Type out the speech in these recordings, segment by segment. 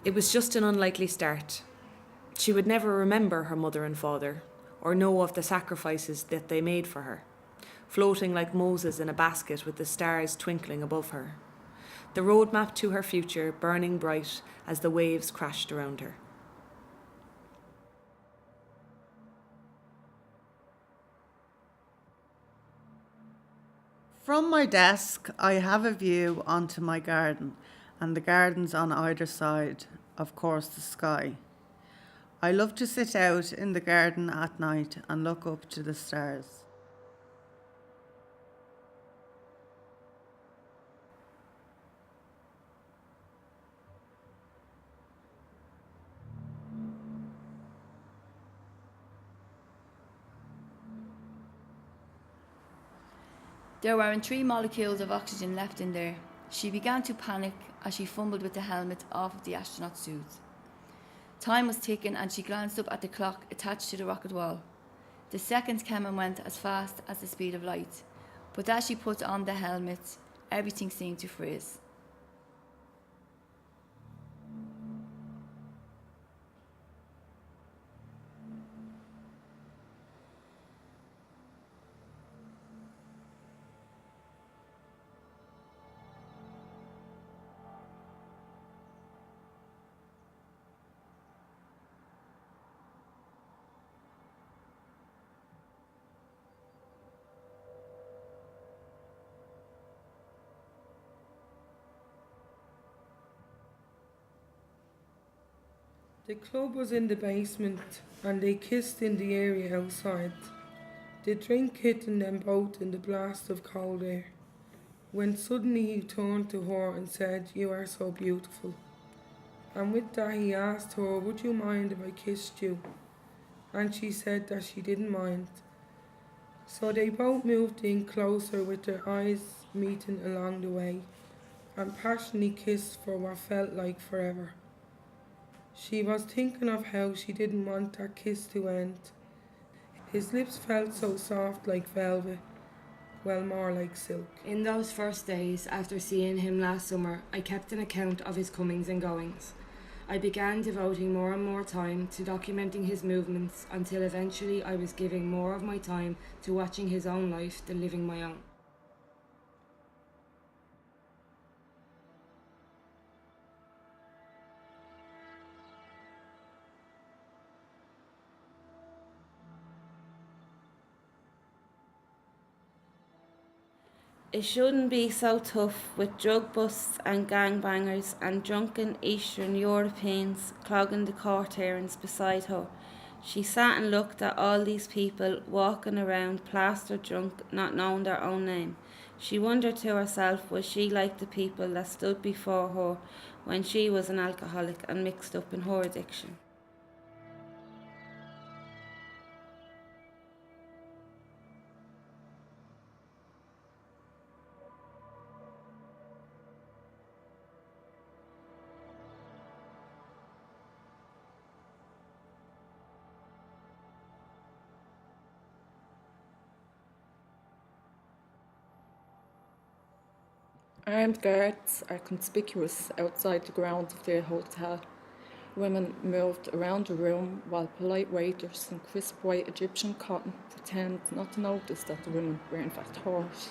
It was just an unlikely start. She would never remember her mother and father, or know of the sacrifices that they made for her, floating like Moses in a basket with the stars twinkling above her. The roadmap to her future burning bright as the waves crashed around her. From my desk, I have a view onto my garden, and the gardens on either side, of course, the sky. I love to sit out in the garden at night and look up to the stars. There weren't 3 molecules of oxygen left in there. She began to panic as she fumbled with the helmet off of the astronaut suit. Time was ticking and she glanced up at the clock attached to the rocket wall. The seconds came and went as fast as the speed of light, but as she put on the helmet, everything seemed to freeze. The club was in the basement and they kissed in the area outside. The drink hitting them both in the blast of cold air. When suddenly he turned to her and said, "You are so beautiful." And with that he asked her, "Would you mind if I kissed you?" And she said that she didn't mind. So they both moved in closer with their eyes meeting along the way and passionately kissed for what felt like forever. She was thinking of how she didn't want that kiss to end. His lips felt so soft like velvet, well, more like silk. In those first days after seeing him last summer, I kept an account of his comings and goings. I began devoting more and more time to documenting his movements until eventually I was giving more of my time to watching his own life than living my own. It shouldn't be so tough with drug busts and gangbangers and drunken Eastern Europeans clogging the court hearings beside her. She sat and looked at all these people walking around plastered drunk, not knowing their own name. She wondered to herself, was she like the people that stood before her when she was an alcoholic and mixed up in her addiction? Armed guards are conspicuous outside the grounds of the hotel. Women moved around the room while polite waiters in crisp white Egyptian cotton pretend not to notice that the women were in fact whores,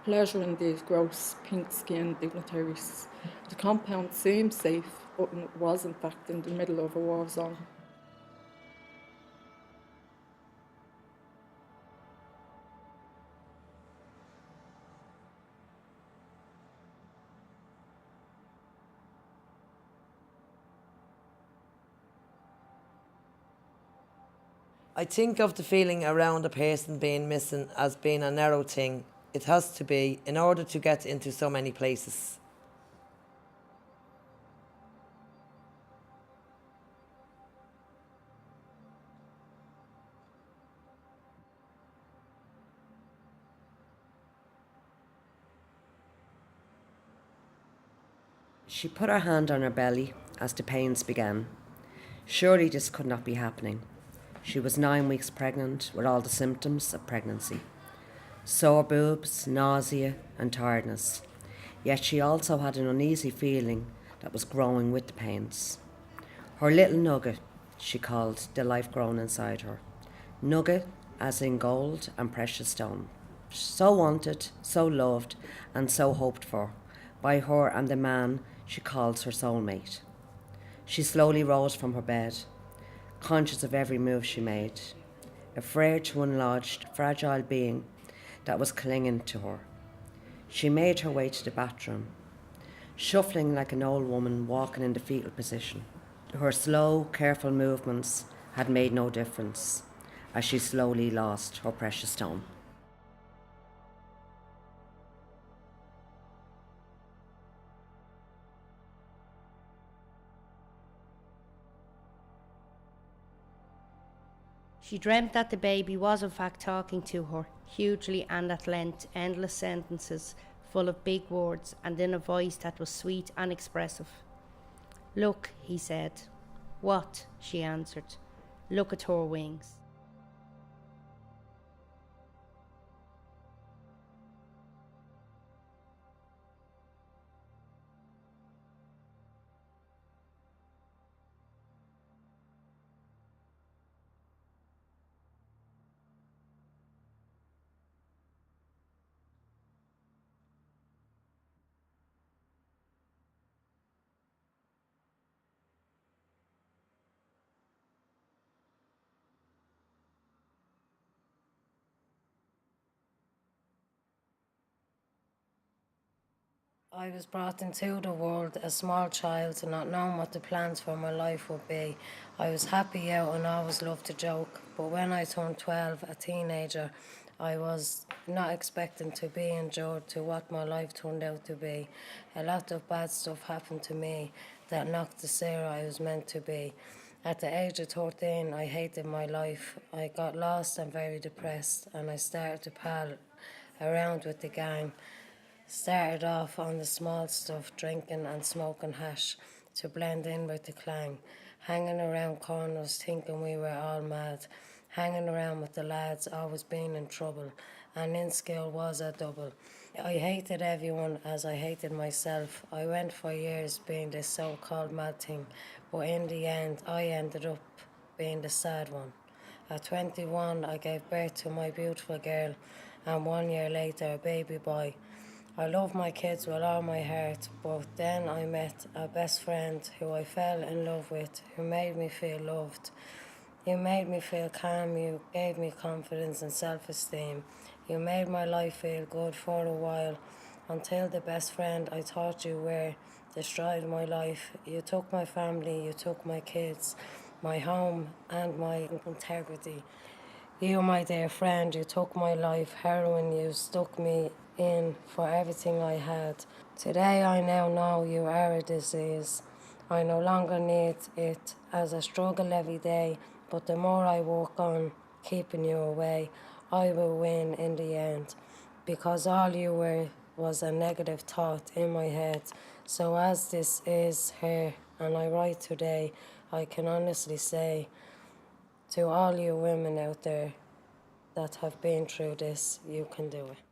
pleasuring these gross pink-skinned dignitaries. The compound seemed safe, but it was in fact in the middle of a war zone. I think of the feeling around a person being missing as being a narrow thing. It has to be in order to get into so many places. She put her hand on her belly as the pains began. Surely this could not be happening. She was 9 weeks pregnant with all the symptoms of pregnancy. Sore boobs, nausea and tiredness. Yet she also had an uneasy feeling that was growing with the pains. Her little nugget, she called the life grown inside her. Nugget as in gold and precious stone. So wanted, so loved, and so hoped for by her and the man she calls her soulmate. She slowly rose from her bed, conscious of every move she made, afraid to unlodge the fragile being that was clinging to her. She made her way to the bathroom, shuffling like an old woman walking in the fetal position. Her slow, careful movements had made no difference as she slowly lost her precious stone. She dreamt that the baby was in fact talking to her, hugely and at length, endless sentences full of big words and in a voice that was sweet and expressive. "Look," he said. "What?" she answered. "Look at her wings." I was brought into the world a small child, not knowing what the plans for my life would be. I was happy out and always loved to joke, but when I turned 12, a teenager, I was not expecting to be endured to what my life turned out to be. A lot of bad stuff happened to me that knocked the Sarah I was meant to be. At the age of 13, I hated my life. I got lost and very depressed, and I started to pal around with the gang. Started off on the small stuff, drinking and smoking hash to blend in with the clang, hanging around corners thinking we were all mad, hanging around with the lads always being in trouble, and in school was a double. I hated everyone as I hated myself. I went for years being this so-called mad thing, but in the end I ended up being the sad one. At 21 I gave birth to my beautiful girl, and 1 year later a baby boy. I love my kids with all my heart, but then I met a best friend who I fell in love with, who made me feel loved. You made me feel calm, you gave me confidence and self-esteem. You made my life feel good for a while, until the best friend I thought you were destroyed my life. You took my family, you took my kids, my home and my integrity. You, my dear friend, you took my life. Heroin, you stuck me in for everything I had. Today I now know you are a disease. I no longer need it as I struggle every day, but the more I work on keeping you away, I will win in the end, because all you were was a negative thought in my head. So as this is here and I write today, I can honestly say to all you women out there that have been through this, you can do it.